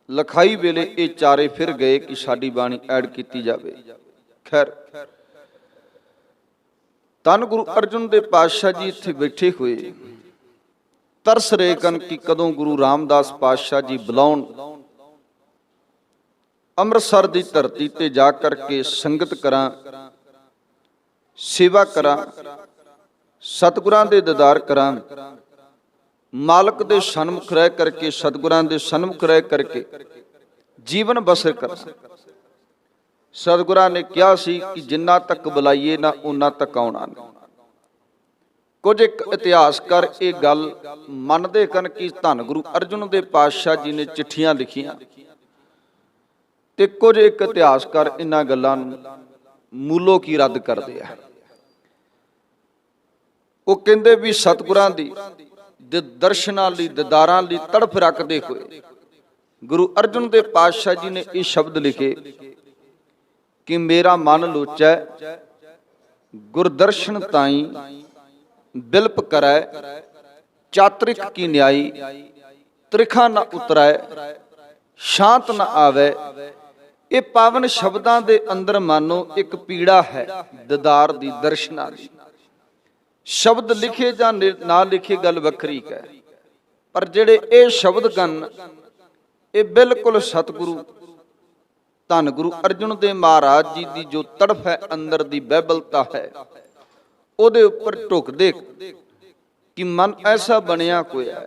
लखाई वेले ये चारे फिर गए कि साडी बाणी ऐड की जाए। खैर धन गुरु अर्जुन देव पातशाह जी इत्थे बैठे हुए तरस रहे कन कि कदों गुरु रामदास पातशाह जी बुलाउण अमृतसर की धरती ते जा करके संगत करा, सेवा करा, सतगुरां दे दीदार करा, मालक दे सन्मुख रह करके सतगुरां दे सन्मुख रह करके जीवन बसर करा। सतगुरां ने कहा सी कि जिन्ना तक बुलाइए ना उन्ना तक आउणा नहीं। कुछ एक इतिहासकार ये गल मनते कन कि धन गुरु अर्जुन देव पातशाह जी ने चिट्ठियां लिखियां ते कुछ एक इतिहासकार इन्हां गल्लां नूं मूलों की रद्द करते हैं। वो कहते भी सतगुरां दी दर्शनां लई दीदारां लई तड़फ रखते हुए गुरु अर्जुन देव पातशाह जी ने ये शब्द लिखे कि मेरा मन लोचै गुरदर्शन ताई बिलप करै, चातरिक की न्यायी त्रिखा न उतरै, शांत न आवे। ये पावन शब्दां दे अंदर मानो एक पीड़ा है दीदार दी, दर्शनां दी। शब्द लिखे जां ना लिखे गल वखरी है, पर जेड़े ये शब्द गन ये बिल्कुल सतगुरु धन गुरु अर्जुन देव महाराज जी की जो तड़फ है अंदर दी बैबलता है ਉਹਦੇ ਉੱਪਰ ਢੁਕ ਦੇ कि मन ऐसा बनया होया है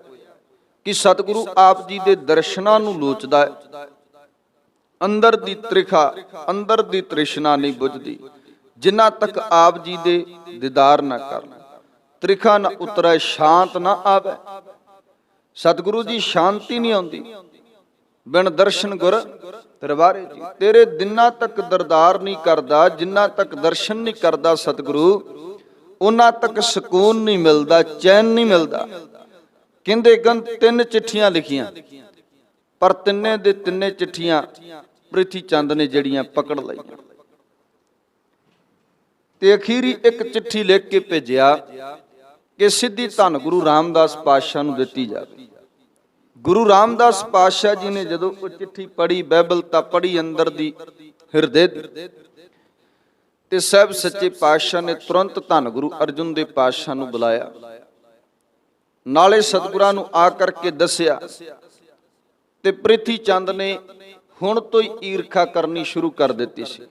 कि सतगुरु आप जी दे दर्शनां नूं लोचदा है। अंदर दी त्रिखा अंदर दी तृष्णा नहीं बुझदी जिन्ना तक आप जी दे दीदार ना कर, त्रिखा ना उतरे, शांत ना आवे। सतगुरु जी शांति नहीं आउंदी बिन दर्शन गुर दरबारे जी। तेरे दिना तक दरदार नहीं करदा, जिन्ना तक दर्शन नहीं करदा सतगुरु उन्ना तक सुकून नहीं मिलता, चैन नहीं मिलता। कहंदे गन तीन चिट्ठियां लिखियां पर तिन्ने दे तिन्ने चिट्ठियां प्रिथी चंद ने जड़ियां पकड़ लईयां ते अखीरी एक चिट्ठी लिख के भेजिया कि सीधी धन गुरु रामदास पातशाह नूं दित्ती जावे। गुरु रामदास पातशाह जी ने जदों वो चिट्ठी पढ़ी, बैबलता पढ़ी अंदर दी हिरदे दी, ते साहब सच्चे पातशाह ने तुरंत धन गुरु अर्जुन देव पातशाह नूं बुलाया, नाले सतगुरां नूं आ करके दसिया ते प्रिथी चंद ने हुण तो ही ईरखा करनी शुरू कर दी सी।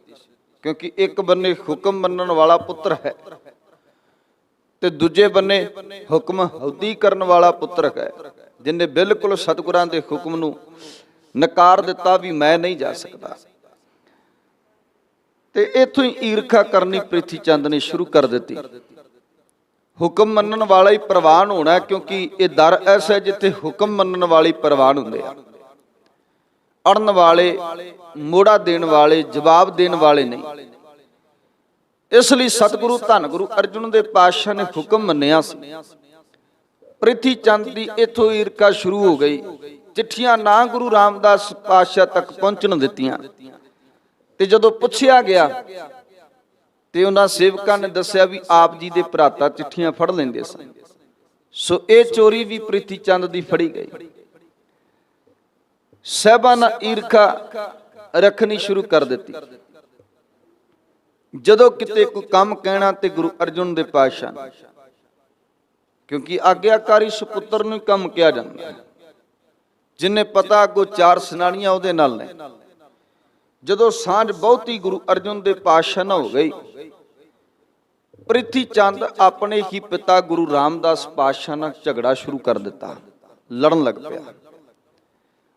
क्योंकि एक बन्ने हुक्म मनण वाला पुत्र है ते दूजे बन्ने हुक्म हौदी करन वाला पुत्र है, जिन्हें बिल्कुल सतगुरां दे हुक्म नूं नकार दिता भी मैं नहीं जा सकता। ते इत्थों ही ईरखा करनी प्रिथी चंद ने शुरू कर दी। हुक्म मनण वाला ही प्रवान होना, क्योंकि ये दर ऐसा है जिथे हुक्म मनण वाले ही प्रवान होंदे आ। अड़न वाले, मोड़ा देण वाले, जवाब देण वाले नहीं। इसलिए सतगुरु धन गुरु अर्जुन देव पातशाह ने हुक्म मन्निया सी। प्रिथी चंद की इत्थों ईरखा शुरू हो गई। चिट्ठियां ना गुरु रामदास पातशाह तक पहुंचण दित्तियां ते जदों पुछया गया ते उन्हां सेवकां ने दस्सिया भी आप जी दे भराता चिट्ठियां फड़ लैंदे सन। सो ये चोरी भी प्रिथी चंद दी फड़ी गई। साहबाना ईरखा रखनी शुरू कर दी। जदों किते कोई काम कहना ते गुरु अर्जुन देव पातशाह, क्योंकि आग्याकारी सुपुत्र नूं काम किया जांदा है, जिन्हें पता अगों चार सुनाणियां उहदे नाल ने। जदों सांझ बहुती गुरु अर्जुन देव पातशाह नाल हो गई, प्रिथी चंद अपने ही पिता गुरु रामदास पातशाह नाल झगड़ा शुरू कर दिता, लड़न लग पिया।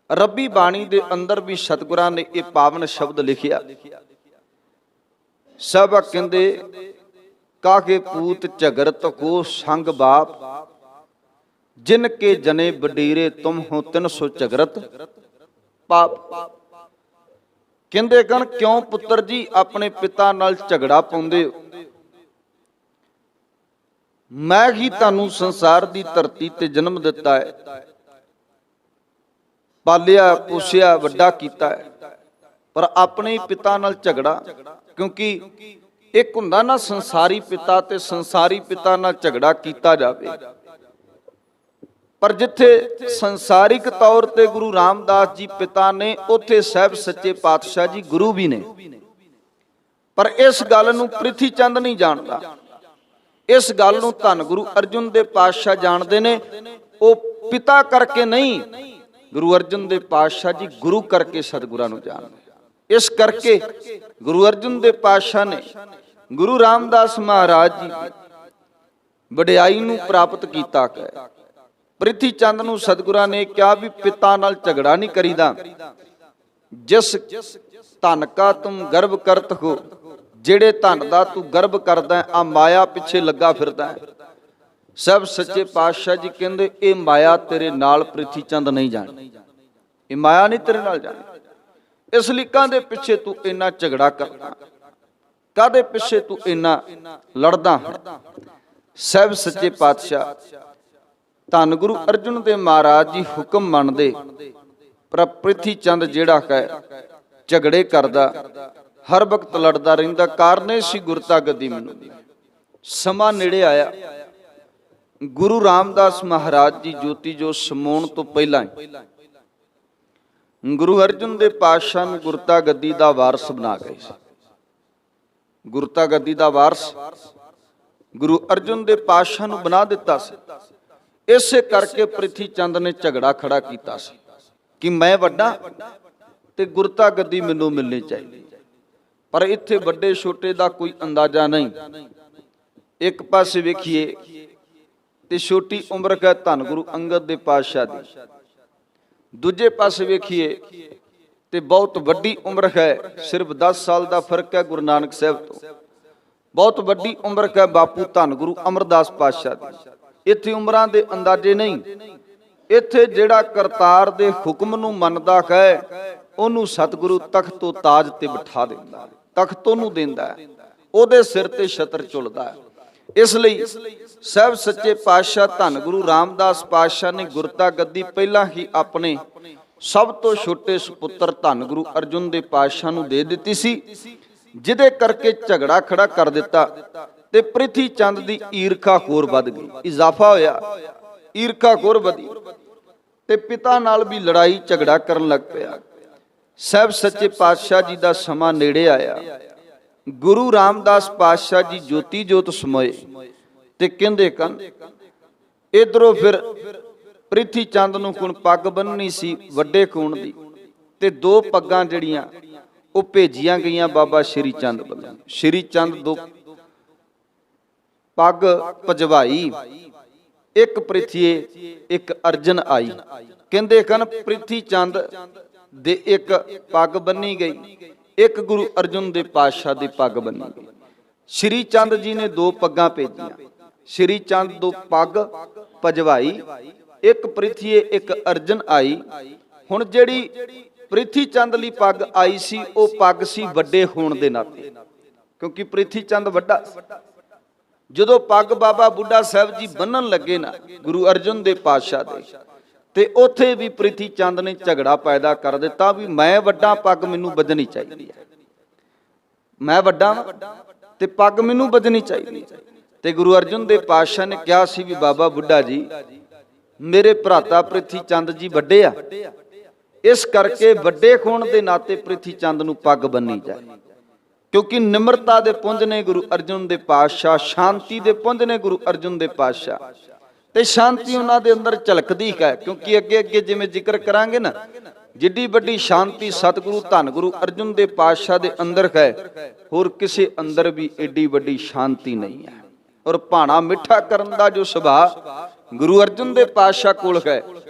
रब्बी बाणी दे अंदर भी सतगुरां ने यह पावन शब्द लिखिया, सब कहंदे काके पूत झगरत को संग बाप, जिनके जने बडीरे तुम हो 300 झगरत पाप। कहंदे कन क्यों पुत्र जी अपने पिता नाल झगड़ा पाउंदे हो? मैं ही तुहानूं संसार दी धरती ते जन्म दिता है, पालिया पोसिया वड्डा कीता है, पर अपने ही पिता नाल झगड़ा। क्योंकि एक हुंदा ना संसारी पिता ते संसारी पिता नाल झगड़ा कीता जावे, पर जिथे संसारिक तौर ते गुरु रामदास जी पिता ने, उथे साहिब सच्चे पातशाह जी गुरु भी ने। पर इस गल नूं प्रिथी चंद नहीं जानता। इस गल नूं धन गुरु अर्जुन दे पातशाह जानते ने। वो पिता करके नहीं, गुरु अर्जुन दे पातशाह जी गुरु करके सतगुरां नूं जानदे। इस करके गुरु अर्जुन दे पातशाह ने गुरु रामदास महाराज जी वडियाई नूं प्राप्त कीता है। प्रिथी चंद नूं सतगुरां ने कहा भी पिता नाल झगड़ा नहीं करीदा। जिस धन का तुम गर्व करत हो, जेड़े धन दा तू गर्व करदा है, आ माया पिछे लगा फिरदा है। सब सच्चे पातशाह जी कहंदे ये माया तेरे नाल प्रिथी चंद नहीं जानी, ये माया नहीं तेरे नाल जानी। इसलिए काहदे पिछे तू इन्ना झगड़ा करदा, काहदे पिछे तू इन्ना लड़दा है। सब सच्चे पातशाह धन गुरु अर्जुन देव महाराज जी हुक्म मनदे, पर प्रिथी चंद जिहड़ा है झगड़े करदा, हर वक्त लड़दा रहिंदा। कारण सी गुरता गद्दी मैनूं समा नेड़े आया। गुरु रामदास महाराज जी जोती जो समाउण तो पहला गुरु अर्जुन देव पातशाह नूं गुरता गद्दी दा वारस बना गए। गुरता गद्दी दा वारस गुरु अर्जुन देव पातशाह नूं बना दिता सी। इसे करके प्रिथी चंद ने झगड़ा खड़ा किया कि मैं वड्डा ते गुरता गद्दी मैनूं मिलनी चाहिए। पर इत्थे वड्डे छोटे दा कोई अंदाजा नहीं। एक पासे वेखिए ते छोटी उम्र है धन गुरु अंगद दे पातशाह दी, दूजे पासे वेखिए ते बहुत वड्डी उम्र है, सिर्फ 10 साल का फर्क है गुरु नानक साहब तो। बहुत वड्डी उम्र है बापू धन गुरु अमरदास पातशाह दी। इत्थे उम्रां दे अंदाजे नहीं। इत्थे जिहड़ा करतार दे हुक्म नूं मनदा है, ओनू सतगुरु तख्त तो ताज ते बिठा दिंदा, तख्त ओनू दिंदा है, ओदे सिर ते छत्र झुलदा है। इसलिए साहिब सच्चे पातशाह धन गुरु रामदास पातशाह ने गुरता गद्दी पहला ही अपने सब तो छोटे सुपुत्र धन गुरु अर्जुन दे पातशाह नूं दे दित्ती सी, जिदे करके झगड़ा खड़ा कर दिता ते प्रिथी चंद दी ईरखा होर वध गई, इजाफा होया, ईरखा होर वधी ते पिता नाल भी लड़ाई झगड़ा करन लग पिया। साहिब सच्चे पातशाह जी दा समा नेड़े आया। गुरु रामदास पातशाह जी जोती जोत समोए ते कहंदे कन इधरों फिर प्रिथी चंद नूं हुण पग बन्ननी सी वड्डे खून दी, ते 2 पग्गां जड़ियां ਉਹ ਭੇਜੀਆਂ ਗਈਆਂ ਬਾਬਾ ਸ਼੍ਰੀ ਚੰਦ ਵੱਲੋਂ। ਸ਼੍ਰੀ ਚੰਦ 2 ਪੱਗ ਭਜਵਾਈ, ਇੱਕ ਪ੍ਰਿਥੀਏ ਇੱਕ ਅਰਜਨ ਆਈ। ਕਹਿੰਦੇ ਕਨ ਪ੍ਰਿਥੀ ਚੰਦ ਦੇ ਇੱਕ ਪੱਗ ਬੰਨੀ ਗਈ, ਇੱਕ ਗੁਰੂ ਅਰਜਨ ਦੇ ਪਾਤਸ਼ਾਹ ਦੀ ਪੱਗ ਬੰਨੀ ਗਈ। ਸ਼੍ਰੀ ਚੰਦ ਜੀ ਨੇ 2 ਪੱਗਾਂ ਭੇਜੀਆਂ। ਸ਼੍ਰੀ ਚੰਦ 2 ਪੱਗ ਭਜਵਾਈ, ਇੱਕ ਪ੍ਰਿਥੀਏ ਇੱਕ ਅਰਜਨ ਆਈ। ਹੁਣ ਜਿਹੜੀ ਪ੍ਰਿਥੀ ਚੰਦ ਲਈ ਪੱਗ ਆਈ ਸੀ, ਉਹ ਪੱਗ ਸੀ ਵੱਡੇ ਹੋਣ ਦੇ ਨਾਤੇ, ਕਿਉਂਕਿ ਪ੍ਰਿਥੀ ਚੰਦ ਵੱਡਾ। ਜਦੋਂ ਪੱਗ ਬਾਬਾ ਬੁੱਢਾ ਸਾਹਿਬ ਜੀ ਬੰਨਣ ਲੱਗੇ ਨਾ ਗੁਰੂ ਅਰਜਨ ਦੇ ਪਾਤਸ਼ਾਹ ਦੇ, ਤੇ ਉੱਥੇ ਵੀ ਪ੍ਰਿਥੀ ਚੰਦ ਨੇ ਝਗੜਾ ਪੈਦਾ ਕਰ ਦਿੱਤਾ ਵੀ ਮੈਂ ਵੱਡਾ, ਪੱਗ ਮੈਨੂੰ ਬੱਧਣੀ ਚਾਹੀਦੀ ਹੈ, ਮੈਂ ਵੱਡਾ ਤੇ ਪੱਗ ਮੈਨੂੰ ਬੱਧਣੀ ਚਾਹੀਦੀ ਹੈ। ਤੇ ਗੁਰੂ ਅਰਜਨ ਦੇ ਪਾਤਸ਼ਾਹ ਨੇ ਕਿਹਾ ਸੀ ਵੀ ਬਾਬਾ ਬੁੱਢਾ ਜੀ, ਮੇਰੇ ਭਰਾਤਾ ਪ੍ਰਿਥੀ ਚੰਦ ਜੀ ਵੱਡੇ ਆ, इस करके वड्डे होण दे नाते प्रिथी चंद नूं पग बन्नी जाए, क्योंकि निमरता दे पुंज ने गुरु अर्जुन दे पातशाह, शांति दे पुंज ने गुरु अर्जुन दे पातशाह, ते शांति उन्हां दे अंदर झलकदी है। क्योंकि अगे अगे जिवें जिक्र करांगे ना, जिड्डी वड्डी शांति सतगुरु धन गुरु अर्जुन दे पातशाह दे अंदर है, होर किसी अंदर भी एडी वड्डी शांति नहीं है। और भाणा मिठा करन दा जो सुभाव गुरु अर्जुन दे पातशाह कोल है,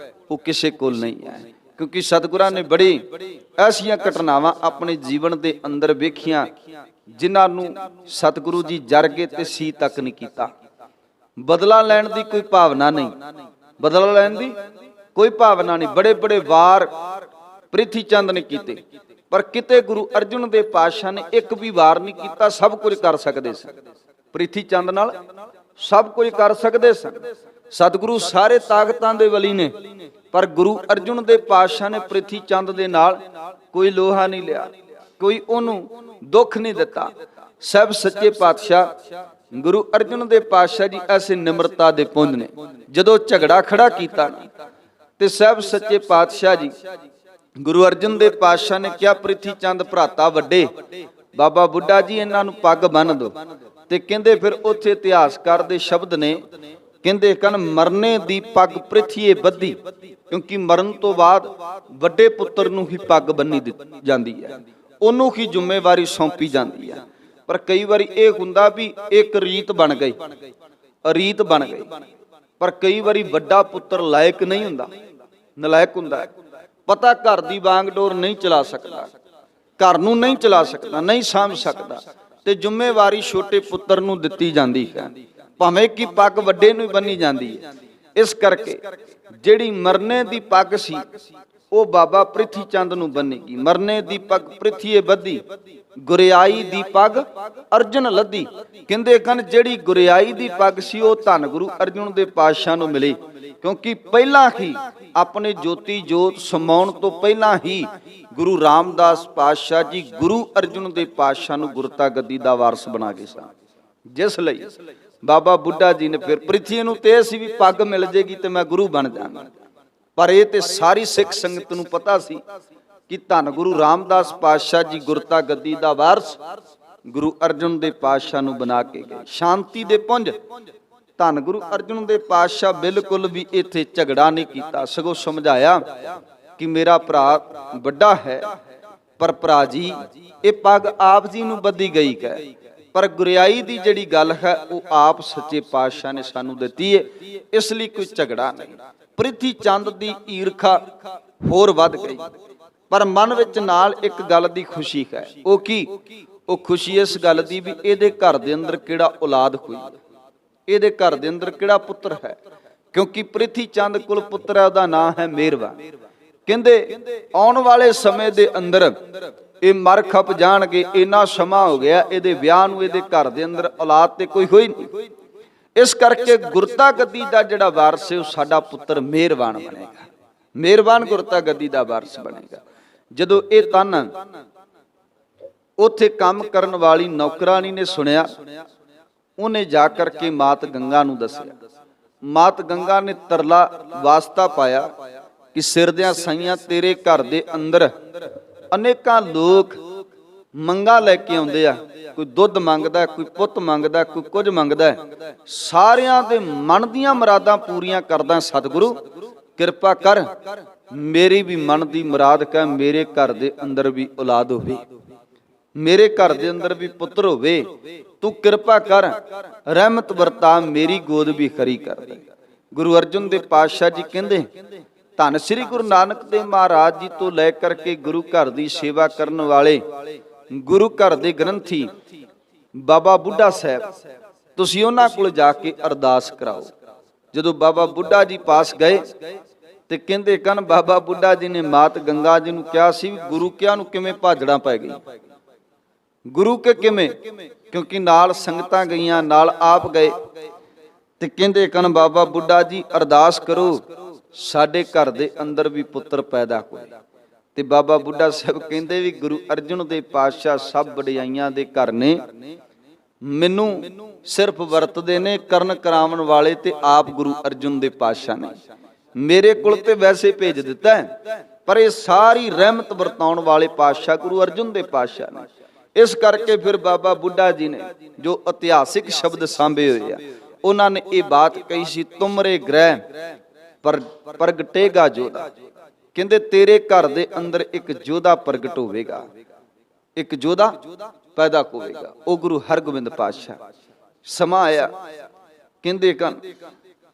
वो किसी कोल नहीं है। क्योंकि सतगुरां ने बड़ी ऐसियां घटनावां अपने जीवन के अंदर वेखियां, जिन्हां नूं सतगुरु जी जर गए ते सी तक नहीं कीता। बदला लैण दी कोई भावना नहीं, बदला लैण दी कोई भावना नहीं। बड़े बड़े वार प्रिथी चंद ने कीते, पर किते गुरु अर्जुन दे पातशाह ने एक भी वार नहीं कीता। सब कुछ कर सकते सन, प्रिथी चंद नाल सब कुछ कर सकते सन। सतगुरु सारे ताकतां दे वली ने, पर गुरु अर्जुन दे पातशाह ने प्रिथी चंद दे नाल कोई लोहा नहीं लिया, कोई ओनू दुख नहीं दिता। सब सच्चे पातशाह ਗੁਰੂ ਅਰਜਨ ਦੇ ਪਾਤਸ਼ਾਹ ਜੀ ਐਸੇ ਨਿਮਰਤਾ ਦੇ ਪੁੰਜ ਨੇ। ਜਦੋਂ ਝਗੜਾ ਖੜਾ ਕੀਤਾ ਤੇ ਸਾਹਿਬ ਸੱਚੇ ਪਾਤਸ਼ਾਹ ਜੀ ਗੁਰੂ ਅਰਜਨ ਦੇ ਪਾਤਸ਼ਾਹ ਨੇ ਕਿਹਾ, ਪ੍ਰਿਥੀ ਚੰਦ ਭਰਾਤਾ ਵੱਡੇ, ਬਾਬਾ ਬੁੱਢਾ ਜੀ ਇਹਨਾਂ ਨੂੰ ਪੱਗ ਬੰਨ੍ਹ ਦਿਓ। ਤੇ ਕਹਿੰਦੇ ਫਿਰ ਉੱਥੇ ਇਤਿਹਾਸਕਾਰ ਦੇ ਸ਼ਬਦ ਨੇ, ਕਹਿੰਦੇ ਕਨ ਮਰਨੇ ਦੀ ਪੱਗ ਪ੍ਰਿਥੀਏ ਬੱਧੀ, ਕਿਉਂਕਿ ਮਰਨ ਤੋਂ ਬਾਅਦ ਵੱਡੇ ਪੁੱਤਰ ਨੂੰ ਹੀ ਪੱਗ ਬੰਨੀ ਦਿੱਤੀ ਜਾਂਦੀ ਹੈ, ਉਹਨੂੰ ਹੀ ਜ਼ਿੰਮੇਵਾਰੀ ਸੌਂਪੀ ਜਾਂਦੀ ਹੈ। ਪਰ ਕਈ ਵਾਰੀ ਇਹ ਹੁੰਦਾ ਵੀ ਇੱਕ ਰੀਤ ਬਣ ਗਈ, ਰੀਤ ਬਣ ਗਈ, ਪਰ ਕਈ ਵਾਰੀ ਵੱਡਾ ਪੁੱਤਰ ਲਾਇਕ ਨਹੀਂ ਹੁੰਦਾ, ਨਲਾਇਕ ਹੁੰਦਾ। ਪਤਾ ਘਰ ਦੀ ਬਾਂਗਡੋਰ ਨਹੀਂ ਚਲਾ ਸਕਦਾ, ਘਰ ਨੂੰ ਨਹੀਂ ਚਲਾ ਸਕਦਾ, ਨਹੀਂ ਸਾਂਭ ਸਕਦਾ, ਤੇ ਜ਼ਿੰਮੇਵਾਰੀ ਛੋਟੇ ਪੁੱਤਰ ਨੂੰ ਦਿੱਤੀ ਜਾਂਦੀ ਹੈ, ਭਾਵੇਂ ਕਿ ਪੱਗ ਵੱਡੇ ਨੂੰ ਬੰਨੀ ਜਾਂਦੀ ਹੈ। ਇਸ ਕਰਕੇ ਜਿਹੜੀ ਮਰਨੇ ਦੀ ਪੱਗ ਸੀ ਉਹ ਬਾਬਾ ਪ੍ਰਿਥੀ ਚੰਦ ਨੂੰ ਬੰਨੇਗੀ। ਮਰਨੇ ਦੀ ਪੱਗ ਪ੍ਰਿਥੀਏ ਬੱਧੀ, ਗੁਰਿਆਈ ਦੀ ਪੱਗ ਅਰਜਨ ਲੱਧੀ। ਕਹਿੰਦੇ ਕਨ ਜਿਹੜੀ ਗੁਰਿਆਈ ਦੀ ਪੱਗ ਸੀ ਉਹ ਧੰਨ ਗੁਰੂ ਅਰਜਨ ਦੇ ਪਾਤਸ਼ਾਹ ਨੂੰ ਮਿਲੀ, ਕਿਉਂਕਿ ਪਹਿਲਾਂ ਹੀ ਆਪਣੇ ਜੋਤੀ ਜੋਤ ਸਮਾਉਣ ਤੋਂ ਪਹਿਲਾਂ ਹੀ ਗੁਰੂ ਰਾਮਦਾਸ ਪਾਤਸ਼ਾਹ ਜੀ ਗੁਰੂ ਅਰਜਨ ਦੇ ਪਾਤਸ਼ਾਹ ਨੂੰ ਗੁਰਤਾ ਗੱਦੀ ਦਾ ਵਾਰਸ ਬਣਾ ਗਏ ਸਨ। ਜਿਸ ਲਈ ਬਾਬਾ ਬੁੱਢਾ ਜੀ ਨੇ ਫਿਰ ਪ੍ਰਿਥੀ ਨੂੰ ਤੇ ਸੀ ਵੀ ਪੱਗ ਮਿਲ ਜੇਗੀ ਤੇ ਮੈਂ ਗੁਰੂ ਬਣ ਜਾਵਾਂਗਾ, ਪਰ ਇਹ ਤੇ ਸਾਰੀ ਸਿੱਖ ਸੰਗਤ ਨੂੰ ਪਤਾ ਸੀ ਕਿ ਧੰਨ ਗੁਰੂ ਰਾਮਦਾਸ ਪਾਤਸ਼ਾਹ ਜੀ ਗੁਰਤਾ ਗੱਦੀ ਦਾ ਵਾਰਸ ਗੁਰੂ ਅਰਜਨ ਦੇ ਪਾਤਸ਼ਾਹ ਨੂੰ ਬਣਾ ਕੇ ਗਏ। ਸ਼ਾਂਤੀ ਦੇ ਪੁੰਜ ਧੰਨ ਗੁਰੂ ਅਰਜਨ ਦੇ ਪਾਤਸ਼ਾਹ ਬਿਲਕੁਲ ਵੀ ਇੱਥੇ ਝਗੜਾ ਨਹੀਂ ਕੀਤਾ, ਸਗੋਂ ਸਮਝਾਇਆ ਕਿ ਮੇਰਾ ਭਰਾ ਵੱਡਾ ਹੈ, ਪਰ ਭਰਾ ਜੀ ਇਹ ਪੱਗ ਆਪ ਜੀ ਨੂੰ ਬੱਧੀ ਗਈ ਹੈ, ਪਰ ਗੁਰਿਆਈ ਦੀ ਜਿਹੜੀ ਗੱਲ ਹੈ ਉਹ ਆਪ ਸੱਚੇ ਪਾਤਸ਼ਾਹ ਨੇ ਸਾਨੂੰ ਦਿੱਤੀ ਹੈ, ਇਸ ਲਈ ਕੋਈ ਝਗੜਾ ਨਹੀਂ। ਪ੍ਰਿਥੀ ਚੰਦ ਦੀ ਈਰਖਾ ਹੋਰ ਵੱਧ ਗਈ, ਪਰ ਮਨ ਵਿੱਚ ਨਾਲ ਇੱਕ ਗੱਲ ਦੀ ਖੁਸ਼ੀ ਹੈ। ਉਹ ਕੀ? ਉਹ ਖੁਸ਼ੀ ਇਸ ਗੱਲ ਦੀ ਵੀ ਇਹਦੇ ਘਰ ਦੇ ਅੰਦਰ ਕਿਹੜਾ ਔਲਾਦ ਹੋਈ, ਇਹਦੇ ਘਰ ਦੇ ਅੰਦਰ ਕਿਹੜਾ ਪੁੱਤਰ ਹੈ, ਕਿਉਂਕਿ ਪ੍ਰਿਥੀ ਚੰਦ ਕੋਲ ਪੁੱਤਰ ਹੈ, ਉਹਦਾ ਨਾਂ ਹੈ ਮੇਰਵਾ। ਕਹਿੰਦੇ ਆਉਣ ਵਾਲੇ ਸਮੇਂ ਦੇ ਅੰਦਰ ਇਹ ਮਰ ਖਪ ਜਾਣਗੇ, ਇੰਨਾ ਸਮਾਂ ਹੋ ਗਿਆ ਇਹਦੇ ਵਿਆਹ ਨੂੰ, ਇਹਦੇ ਘਰ ਦੇ ਅੰਦਰ ਔਲਾਦ ਤੇ ਕੋਈ ਹੋਈ ਨਹੀਂ। ਇਸ ਕਰਕੇ ਗੁਰਤਾ ਗੱਦੀ ਦਾ ਜਿਹੜਾ ਵਾਰਸ ਹੈ ਉਹ ਸਾਡਾ ਪੁੱਤਰ ਮਿਹਰਬਾਨ ਬਣੇਗਾ, ਮਿਹਰਬਾਨ ਗੁਰਤਾ ਗੱਦੀ ਦਾ ਵਾਰਸ ਬਣੇਗਾ। ਜਦੋਂ ਇਹ ਤਨ ਉੱਥੇ ਕੰਮ ਕਰਨ ਵਾਲੀ ਨੌਕਰਾਨੀ ਨੇ ਸੁਣਿਆ, ਉਹਨੇ ਜਾ ਕਰਕੇ ਮਾਤ ਗੰਗਾ ਨੂੰ ਦੱਸਿਆ। ਮਾਤ ਗੰਗਾ ਨੇ ਤਰਲਾ ਵਾਸਤਾ ਪਾਇਆ ਕਿ ਸਿਰਦਿਆਂ ਸਾਈਆਂ ਤੇਰੇ ਘਰ ਦੇ ਅੰਦਰ ਅਨੇਕਾਂ ਲੋਕ ਮੰਗਾ ਲੈ ਕੇ ਆਉਂਦੇ ਆ, ਕੋਈ ਦੁੱਧ ਮੰਗਦਾ, ਕੋਈ ਪੁੱਤ ਮੰਗਦਾ, ਕੋਈ ਕੁਝ ਮੰਗਦਾ, ਸਾਰਿਆਂ ਦੇ ਮਨ ਦੀਆਂ ਮੁਰਾਦਾਂ ਪੂਰੀਆਂ ਕਰਦਾ ਸਤਿਗੁਰੂ, ਕਿਰਪਾ ਕਰ ਮੇਰੀ ਵੀ ਮਨ ਦੀ ਮੁਰਾਦ ਕਹਿ, ਮੇਰੇ ਘਰ ਦੇ ਅੰਦਰ ਵੀ ਔਲਾਦ ਹੋਵੇ, ਮੇਰੇ ਘਰ ਦੇ ਅੰਦਰ ਵੀ ਪੁੱਤਰ ਹੋਵੇ, ਤੂੰ ਕਿਰਪਾ ਕਰ, ਰਹਿਮਤ ਵਰਤਾ, ਮੇਰੀ ਗੋਦ ਵੀ ਖਰੀ ਕਰ ਦੇ। ਗੁਰੂ ਅਰਜਨ ਦੇ ਪਾਤਸ਼ਾਹ ਜੀ ਕਹਿੰਦੇ ਧੰਨ ਸ੍ਰੀ ਗੁਰੂ ਨਾਨਕ ਦੇਵ ਮਹਾਰਾਜ ਜੀ ਤੋਂ ਲੈ ਕਰਕੇ ਗੁਰੂ ਘਰ ਦੀ ਸੇਵਾ ਕਰਨ ਵਾਲੇ ਗੁਰੂ ਘਰ ਦੇ ਗ੍ਰੰਥੀ ਬਾਬਾ ਬੁੱਢਾ ਸਾਹਿਬ, ਤੁਸੀਂ ਉਹਨਾਂ ਕੋਲ ਜਾ ਕੇ ਅਰਦਾਸ ਕਰਾਓ। ਜਦੋਂ ਬਾਬਾ ਬੁੱਢਾ ਜੀ ਪਾਸ ਗਏ ਤੇ ਕਹਿੰਦੇ ਕਨ ਬਾਬਾ ਬੁੱਢਾ ਜੀ ਨੇ ਮਾਤ ਗੰਗਾ ਜੀ ਨੂੰ ਕਿਹਾ ਸੀ ਵੀ ਗੁਰੂ ਕਿਆਂ ਨੂੰ ਕਿਵੇਂ ਭਾਜੜਾਂ ਪੈ ਗਈ, ਗੁਰੂ ਕੇ ਕਿਵੇਂ, ਕਿਉਂਕਿ ਨਾਲ ਸੰਗਤਾਂ ਗਈਆਂ, ਨਾਲ ਆਪ ਗਏ, ਤੇ ਕਹਿੰਦੇ ਕਨ ਬਾਬਾ ਬੁੱਢਾ ਜੀ ਅਰਦਾਸ ਕਰੋ ਸਾਡੇ ਘਰ ਦੇ ਅੰਦਰ ਵੀ ਪੁੱਤਰ ਪੈਦਾ ਹੋਏ। ਤੇ ਬਾਬਾ ਬੁੱਢਾ ਸਾਹਿਬ ਕਹਿੰਦੇ ਵੀ ਗੁਰੂ ਅਰਜਨ ਦੇ ਪਾਤਸ਼ਾਹ ਸਭ ਵਡਿਆਈਆਂ ਦੇ ਘਰ ਨੇ, ਮੈਨੂੰ ਸਿਰਫ ਵਰਤਦੇ ਨੇ ਕਰਨ ਕਰਾਉਣ ਵਾਲੇ ਤੇ ਆਪ ਗੁਰੂ ਅਰਜਨ ਦੇ ਪਾਤਸ਼ਾਹ ਨੇ, ਮੇਰੇ ਕੋਲ ਤੇ ਵੈਸੇ ਭੇਜ ਦਿੱਤਾ, ਪਰ ਇਹ ਸਾਰੀ ਰਹਿਮਤ ਵਰਤਾਉਣ ਵਾਲੇ ਪਾਤਸ਼ਾਹ ਗੁਰੂ ਅਰਜਨ ਦੇ ਪਾਤਸ਼ਾਹ ਨੇ। ਇਸ ਕਰਕੇ ਫਿਰ ਬਾਬਾ ਬੁੱਢਾ ਜੀ ਨੇ ਜੋ ਇਤਿਹਾਸਿਕ ਸ਼ਬਦ ਸਾਂਭੇ ਹੋਏ ਆ, ਉਹਨਾਂ ਨੇ ਇਹ ਬਾਤ ਕਹੀ ਸੀ, ਤੁਮਰੇ ਗ੍ਰਹਿ ਪ੍ਰਗਟੇਗਾ ਜੋਧਾ। ਕਹਿੰਦੇ ਤੇਰੇ ਘਰ ਦੇ ਅੰਦਰ ਇੱਕ ਜੋਧਾ ਪ੍ਰਗਟ ਹੋਵੇਗਾ, ਇੱਕ ਜੋਧਾ ਪੈਦਾ ਹੋਵੇਗਾ, ਉਹ ਗੁਰੂ ਹਰਗੋਬਿੰਦ ਪਾਤਸ਼ਾਹ। ਸਮਾਂ ਆਇਆ, ਕਹਿੰਦੇ ਕਨ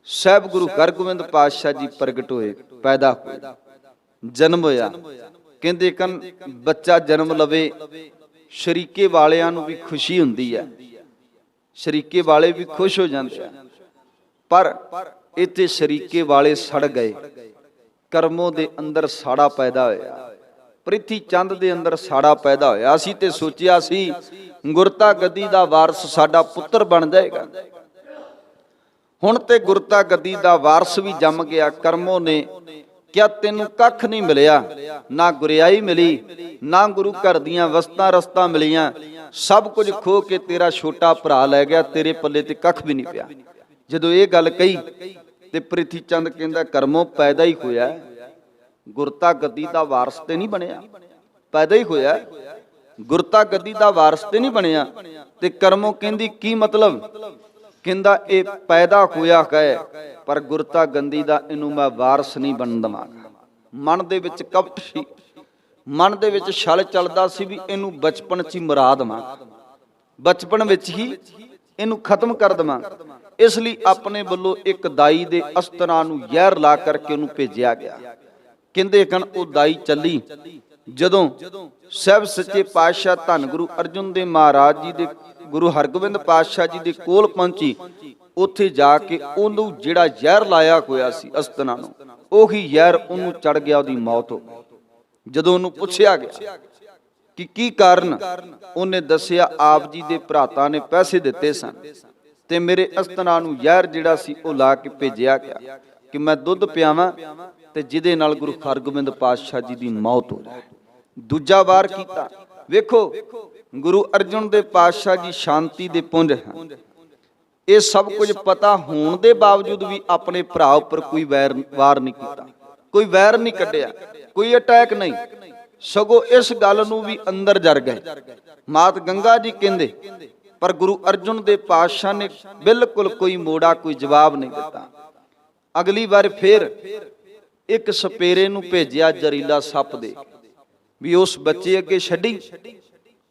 ਸਾਹਿਬ ਗੁਰੂ ਹਰਗੋਬਿੰਦ ਪਾਤਸ਼ਾਹ ਜੀ ਪ੍ਰਗਟ ਹੋਏ, ਪੈਦਾ ਹੋਏ, ਜਨਮ ਹੋਇਆ। ਕਹਿੰਦੇ ਕਨ ਬੱਚਾ ਜਨਮ ਲਵੇ, ਸ਼ਰੀਕੇ ਵਾਲਿਆਂ ਨੂੰ ਵੀ ਖੁਸ਼ੀ ਹੁੰਦੀ ਹੈ, ਸ਼ਰੀਕੇ ਵਾਲੇ ਵੀ ਖੁਸ਼ ਹੋ ਜਾਂਦੇ ਆ, ਪਰ ਇੱਥੇ ਸ਼ਰੀਕੇ ਵਾਲੇ ਸੜ ਗਏ, ਕਰਮੋਂ ਦੇ ਅੰਦਰ ਸਾੜਾ ਪੈਦਾ ਹੋਇਆ, ਪ੍ਰਿਥੀ ਚੰਦ ਦੇ ਅੰਦਰ ਸਾੜਾ ਪੈਦਾ ਹੋਇਆ। ਅਸੀਂ ਤੇ ਸੋਚਿਆ ਸੀ ਗੁਰਤਾ ਗੱਦੀ ਦਾ ਵਾਰਸ ਸਾਡਾ ਪੁੱਤਰ ਬਣ ਜਾਏਗਾ, ਹੁਣ ਤੇ ਗੁਰਤਾ ਗੱਦੀ ਦਾ ਵਾਰਸ ਵੀ ਜੰਮ ਗਿਆ, ਕਰਮੋਂ ਨੇ क्या तेनू कख नहीं मिलिया, ना गुरियाई मिली, ना गुरु घर दियां वस्तां रस्तां मिलियां, सब कुछ खो के तेरा छोटा भरा लै गया, तेरे पल्ले ते कख भी नहीं पिया। जदों ये गल कही ते प्रिथी चंद कहंदा करमों पैदा ही होया, गुरता गद्दी दा वारस ते नहीं बनिया, पैदा ही होया, गुरता गद्दी दा वारस ते नहीं बनिया। ते करमों कहंदी की मतलब, कहंदा ए पैदा होया है पर गुरता गंदी दा इनू मैं वारस नहीं बन दवांगा। मन दे विच कपट सी, मन दे विच छल चलदा सी भी इनू बचपन च ही मरा दवांगा, बचपन विच ही इनू खत्म कर दवांगा। इसलिए अपने वल्लों एक दाई दे अस्त्रां नू जहर ला करके उन्होंने भेजिया गया। कहंदे कन ओ दाई चली, जदों साहब सच्चे पातशाह धन गुरु अर्जुन देव महाराज जी दे गुरु हरगोबिंद पातशाह जी दे कोल पहुंची, उत्थे जाके ओनू जिहड़ा जहर लाया होया सी अस्त्रां नू, ओही जहर ओनू चढ़ गया, ओदी मौत हो गई। जदों ओनू पुछया गया कि की कारण, उन्हें दसिया आप जी दे भरातां ने पैसे दिते सन ते मेरे अस्त्रां नू जहर जिहड़ा सी ओ ला के भेजिया गया कि मैं दुध पियावां ते जिहदे नाल गुरु हरगोबिंद पातशाह जी दी मौत हो जाए। दूजा वार कीता, वेखो गुरु अर्जुन देव पातशाह जी शांति दे पुंज हैं, ये सब कुछ पता होने के बावजूद भी अपने भरा उपर कोई वार नहीं किया, कोई वैर नहीं कढ़िया, कोई अटैक नहीं, सगों इस गल नूं भी अंदर जर गए। मात गंगा जी कहंदे पर गुरु अर्जुन देव पातशाह ने बिल्कुल कोई मोड़ा कोई जवाब नहीं दिता। अगली बार फिर एक सपेरे नूं भेजिया जरीला सप दे भी उस बच्चे अगे छड्डी,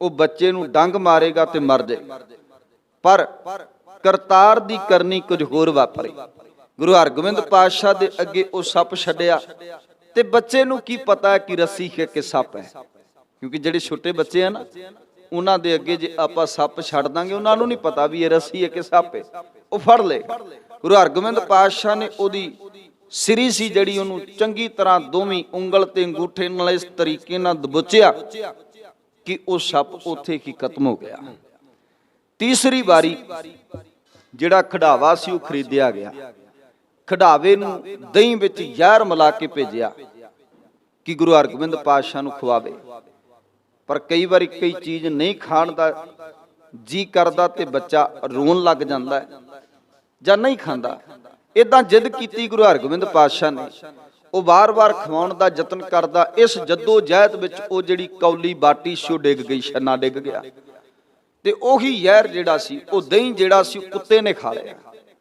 वो बच्चे नूं डंग मारेगा ते मर जाए। पर करतार दी करनी कुछ होर वापरी। गुरु हरगोबिंद पातशाह दे अगे वो सप छड्डिया ते बच्चे नूं की पता है कि रस्सी है कि सप है, क्योंकि जिहड़े छोटे बच्चे हैं ना उन्हां दे अगे जे आपां सप छड्ड दांगे उन्हां नूं नहीं पता भी ये रस्सी है कि सप है, वो फड़ ले। गुरु हरगोबिंद पातशाह ने ओदी सिरी सी जड़ी ओनू चंगी तरह दोवीं उंगल ते अंगूठे नाल इस तरीके नाल दबोचिया कि वो सप उत्थे ही खत्म हो गया। तीसरी बारी जिहड़ा खड़ावा सी वो खरीदिया गया, खड़ावे नूं दही विच जहर मिला के भेजिया कि गुरु हरगोबिंद पातशाह नूं खवावे। पर कई बारी कई चीज़ नहीं खाण दा जी करदा ते बच्चा रोन लग जांदा है जां नहीं खांदा। इदां जिद कीती गुरु हरगोबिंद पातशाह ने, वो बार बार खवाउण दा यतन करदा। इस जद्दो जहद विच वो जिहड़ी कौली बाटी सी डिग गई, छन्ना डिग गया ते ओही जहर जिहड़ा सी वो दही जिहड़ा सी कुत्ते ने खा लिया।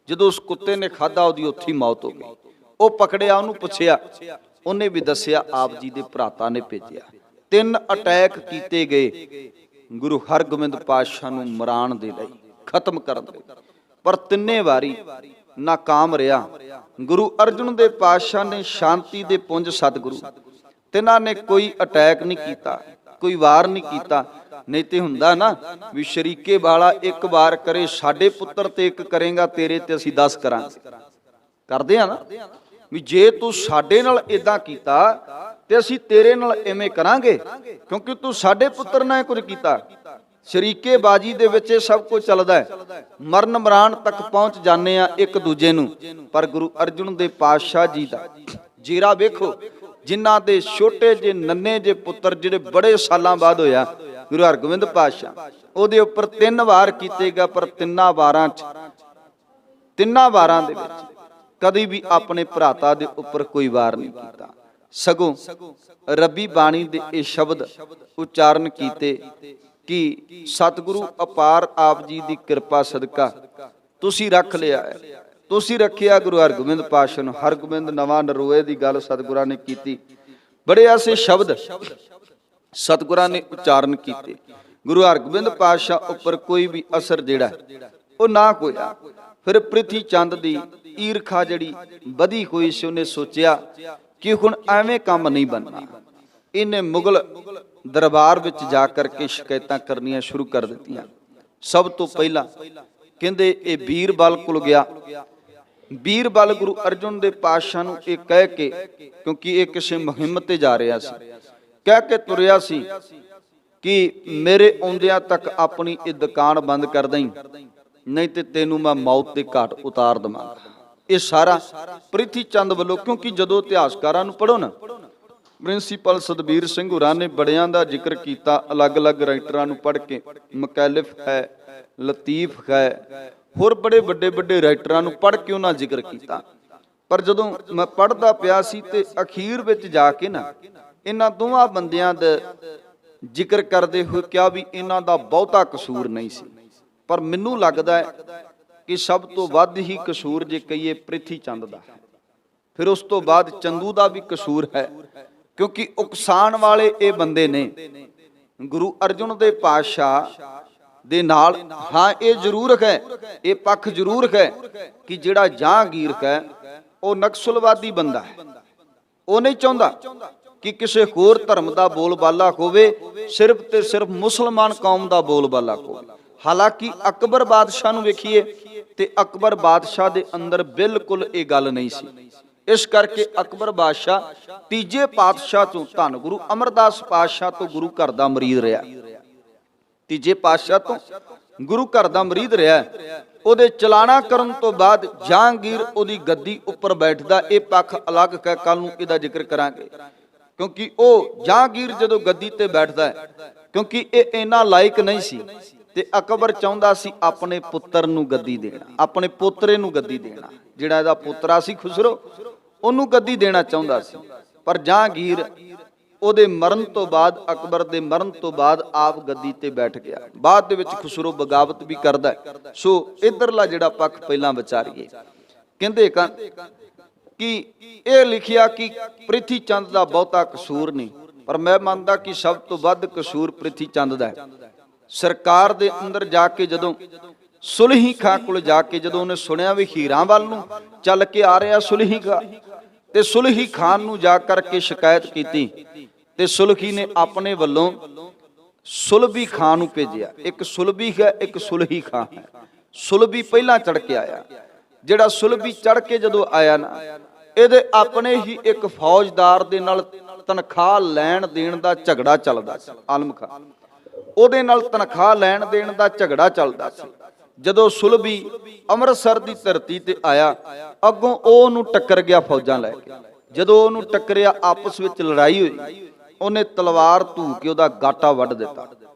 जदों उस कुत्ते ने खाधा ओदी उत्थे मौत हो गई। वो पकड़िया, उहनूं पुछया, उन्हें भी दसिया आप जी दे भरातां ने भेजिया। 3 अटैक कीते गए गुरु हरगोबिंद पातशाह नूं मराण दे लई, खत्म करन दे, पर तिन्ने वारी नाकाम रहा। गुरु अर्जुन देव पातशाह ने शांति दे पुंज सतगुरु तिन्हां ने कोई अटैक नहीं कीता, कोई वार नहीं कीता। नहीं ते हुंदा ना भी शरीके वाला एक वार करे, साडे पुत्र ते एक करेगा, तेरे ते असीं 10 करांगे। करदे आ ना भी जे तू साडे नाल इदां कीता ते असीं तेरे नाल इवें करांगे, क्योंकि तू साडे पुत्र नाल कुछ कीता। शरीके बाजी दे विच सब कुछ चलदा है, मरण मराण तक पहुंच जाने आ एक दूजे नूं। पर गुरु अर्जुन देव पातशाह जी दा जीरा वेखो, जिन्हां दे छोटे जे नन्हे जे पुत्र जिहड़े बड़े सालां बाद होया, गुरु हरगोबिंद पातशाह ओहदे उपर 3 वार कीते गए, पर तिन्नां वारां दे विच कदी भी अपने भराता दे उपर कोई वार नहीं कीता। सगों रब्बी बाणी दे ये शब्द उच्चारण कीते कि सतगुरु अपार आप जी दी कृपा सदका तुसी रख लिया है, तुसी रखिया गुरु हरगोबिंद पातशाह नूं। हरगोबिंद नवां नरोए दी गल सतगुरां ने कीती। बड़े ऐसे शब्द सतगुरां ने उच्चारण कीते। गुरु हरगोबिंद पातशाह उपर कोई भी असर जिहड़ा वो ना होया। फिर प्रिथी चंद दी ईरखा जिहड़ी वधी होई सी, उन्हें सोचिया कि हुण एवें काम नहीं बनना। इन्हें मुगल दरबार विच जा करके शिकायतां करनियां शुरू कर दित्तियां। सब तो पहला कहंदे ये बीरबल कोल गया। बीरबल गुरु अर्जुन देव पातशाह नूं ये कह के, क्योंकि ये किसी मुहिम ते जा रहा सी, कह के तुरिया सी कि मेरे आउंदियां तक अपनी ये दुकान बंद कर दई, नहीं तो तेनू मैं मौत के घाट उतार देवांगा। ਇਹ ਸਾਰਾ ਪ੍ਰਿਥੀ ਚੰਦ ਵੱਲੋਂ, ਕਿਉਂਕਿ ਜਦੋਂ ਇਤਿਹਾਸਕਾਰਾਂ ਨੂੰ ਪੜ੍ਹੋ ਨਾ, ਪ੍ਰਿੰਸੀਪਲ ਸਤਬੀਰ ਸਿੰਘ ਹੋਰਾਂ ਨੇ ਬੜਿਆਂ ਦਾ ਜ਼ਿਕਰ ਕੀਤਾ, ਅਲੱਗ-ਅਲੱਗ ਰਾਈਟਰਾਂ ਨੂੰ ਪੜ੍ਹ ਕੇ, ਮਕੈਲਿਫ ਹੈ, ਲਤੀਫ ਹੈ, ਹੋਰ ਬੜੇ ਵੱਡੇ ਰਾਈਟਰਾਂ ਨੂੰ ਪੜ੍ਹ ਕੇ ਉਹਨਾਂ ਜ਼ਿਕਰ ਕੀਤਾ। ਪਰ ਜਦੋਂ ਮੈਂ ਪੜ੍ਹਦਾ ਪਿਆ ਸੀ ਤੇ ਅਖੀਰ ਵਿੱਚ ਜਾ ਕੇ ਨਾ ਇਹਨਾਂ ਦੋਵਾਂ ਬੰਦਿਆਂ ਦਾ ਜ਼ਿਕਰ ਕਰਦੇ ਹੋਏ ਕਿਹਾ ਵੀ ਇਹਨਾਂ ਦਾ ਬਹੁਤਾ ਕਸੂਰ ਨਹੀਂ ਸੀ, ਪਰ ਮੈਨੂੰ ਲੱਗਦਾ ਹੈ ਕਿ ਸਭ ਤੋਂ ਵੱਧ ਹੀ ਕਸੂਰ ਜੇ ਕਹੀਏ ਪ੍ਰਿਥੀ ਚੰਦ ਦਾ ਹੈ। ਫਿਰ ਉਸ ਤੋਂ ਬਾਅਦ ਚੰਦੂ ਦਾ ਵੀ ਕਸੂਰ ਹੈ, ਕਿਉਂਕਿ ਉਕਸਾਣ ਵਾਲੇ ਇਹ ਬੰਦੇ ਨੇ ਗੁਰੂ ਅਰਜਨ ਦੇ ਪਾਤਸ਼ਾਹ ਦੇ ਨਾਲ। ਹਾਂ, ਇਹ ਜ਼ਰੂਰ ਹੈ, ਇਹ ਪੱਖ ਜ਼ਰੂਰ ਹੈ ਕਿ ਜਿਹੜਾ ਜਹਾਂਗੀਰ ਹੈ ਉਹ ਨਕਸਲਵਾਦੀ ਬੰਦਾ ਹੈ। ਉਹ ਨਹੀਂ ਚਾਹੁੰਦਾ ਕਿ ਕਿਸੇ ਹੋਰ ਧਰਮ ਦਾ ਬੋਲਬਾਲਾ ਹੋਵੇ, ਸਿਰਫ ਤੇ ਸਿਰਫ ਮੁਸਲਮਾਨ ਕੌਮ ਦਾ ਬੋਲਬਾਲਾ ਹੋਵੇ। ਹਾਲਾਂਕਿ ਅਕਬਰ ਬਾਦਸ਼ਾਹ ਨੂੰ ਵੇਖੀਏ ਤੇ ਅਕਬਰ ਬਾਦਸ਼ਾਹ ਦੇ ਅੰਦਰ ਬਿਲਕੁਲ ਇਹ ਗੱਲ ਨਹੀਂ ਸੀ। ਇਸ ਕਰਕੇ ਅਕਬਰ ਬਾਦਸ਼ਾਹ ਤੀਜੇ ਪਾਤਸ਼ਾਹ ਤੋਂ, ਧੰਨ ਗੁਰੂ ਅਮਰਦਾਸ ਪਾਤਸ਼ਾਹ ਤੋਂ ਗੁਰੂ ਘਰ ਦਾ ਮੁਰੀਦ ਰਿਹਾ। ਤੀਜੇ ਪਾਤਸ਼ਾਹ ਤੋਂ ਗੁਰੂ ਘਰ ਦਾ ਮੁਰੀਦ ਰਿਹਾ। ਉਹਦੇ ਚਲਾਣਾ ਕਰਨ ਤੋਂ ਬਾਅਦ ਜਹਾਂਗੀਰ ਉਹਦੀ ਗੱਦੀ ਉੱਪਰ ਬੈਠਦਾ। ਇਹ ਪੱਖ ਅਲੱਗ ਹੈ, ਕੱਲ ਨੂੰ ਇਹਦਾ ਜ਼ਿਕਰ ਕਰਾਂਗੇ। ਕਿਉਂਕਿ ਉਹ ਜਹਾਂਗੀਰ ਜਦੋਂ ਗੱਦੀ ਤੇ ਬੈਠਦਾ ਹੈ, ਕਿਉਂਕਿ ਇਹ ਇੰਨਾ ਲਾਇਕ ਨਹੀਂ ਸੀ ਤੇ ਅਕਬਰ ਚਾਹੁੰਦਾ ਸੀ ਆਪਣੇ ਪੁੱਤਰ ਨੂੰ ਗੱਦੀ ਦੇਣਾ, ਆਪਣੇ ਪੋਤਰੇ ਨੂੰ ਗੱਦੀ ਦੇਣਾ। ਜਿਹੜਾ ਇਹਦਾ ਪੁੱਤਰਾ ਸੀ ਖੁਸਰੋ, ਉਹਨੂੰ ਗੱਦੀ ਦੇਣਾ ਚਾਹੁੰਦਾ ਸੀ। ਪਰ ਜਹਾਂਗੀਰ ਉਹਦੇ ਮਰਨ ਤੋਂ ਬਾਅਦ, ਅਕਬਰ ਦੇ ਮਰਨ ਤੋਂ ਬਾਅਦ ਆਪ ਗੱਦੀ ਤੇ ਬੈਠ ਗਿਆ। ਬਾਅਦ ਦੇ ਵਿੱਚ ਖੁਸਰੋ ਬਗਾਵਤ ਵੀ ਕਰਦਾ। ਸੋ ਇਧਰਲਾ ਜਿਹੜਾ ਪੱਖ ਪਹਿਲਾਂ ਵਿਚਾਰੀਏ। ਕਹਿੰਦੇ ਕਿ ਇਹ ਲਿਖਿਆ ਕਿ ਪ੍ਰਿਥੀ ਚੰਦ ਦਾ ਬਹੁਤਾ ਕਸੂਰ ਨਹੀਂ, ਪਰ ਮੈਂ ਮੰਨਦਾ ਕਿ ਸਭ ਤੋਂ ਵੱਧ ਕਸੂਰ ਪ੍ਰਿਥੀ ਚੰਦ ਦਾ ਹੈ। ਸਰਕਾਰ ਦੇ ਅੰਦਰ ਜਾ ਕੇ, ਜਦੋਂ ਸੁਲਹੀ ਖਾਂ ਕੋਲ ਜਾ ਕੇ ਜਦੋਂ ਉਹਨੇ ਸੁਣਿਆ ਵੀ ਹੀਰਾਂ ਵੱਲ ਨੂੰ ਚੱਲ ਕੇ ਆ ਰਿਹਾ ਸੁਲਹੀ ਖਾਂ, ਤੇ ਸੁਲਹੀ ਖਾਨ ਨੂੰ ਜਾ ਕਰਕੇ ਸ਼ਿਕਾਇਤ ਕੀਤੀ ਤੇ ਸੁਲਹੀ ਨੇ ਆਪਣੇ ਵੱਲੋਂ ਸੁਲਭੀ ਖਾਨ ਨੂੰ ਭੇਜਿਆ। ਇੱਕ ਸੁਲਭੀ ਹੈ, ਇੱਕ ਸੁਲਹੀ ਖਾਨ ਹੈ। ਸੁਲਭੀ ਪਹਿਲਾਂ ਚੜ ਕੇ ਆਇਆ। ਜਿਹੜਾ ਸੁਲਭੀ ਚੜ ਕੇ ਜਦੋਂ ਆਇਆ ਨਾ, ਇਹਦੇ ਆਪਣੇ ਹੀ ਇੱਕ ਫੌਜਦਾਰ ਦੇ ਨਾਲ ਤਨਖਾਹ ਲੈਣ ਦੇਣ ਦਾ ਝਗੜਾ ਚੱਲਦਾ ਸੀ। ਆਲਮ ਖਾਨ, ਉਹਦੇ ਨਾਲ ਤਨਖਾਹ ਲੈਣ ਦੇਣ ਦਾ ਝਗੜਾ ਚੱਲਦਾ ਸੀ। ਜਦੋਂ ਸੁਲਭੀ ਅੰਮ੍ਰਿਤਸਰ ਦੀ ਧਰਤੀ ਤੇ ਆਇਆ, ਅੱਗੋਂ ਉਹਨੂੰ ਟੱਕਰ ਗਿਆ ਫੌਜਾਂ ਲੈ ਕੇ। ਜਦੋਂ ਉਹਨੂੰ ਟੱਕਰਿਆ, ਆਪਸ ਵਿੱਚ ਲੜਾਈ ਹੋਈ, ਉਹਨੇ ਤਲਵਾਰ ਧੂ ਕੇ ਉਹਦਾ ਗਾਟਾ ਵੱਢ ਦਿੱਤਾ,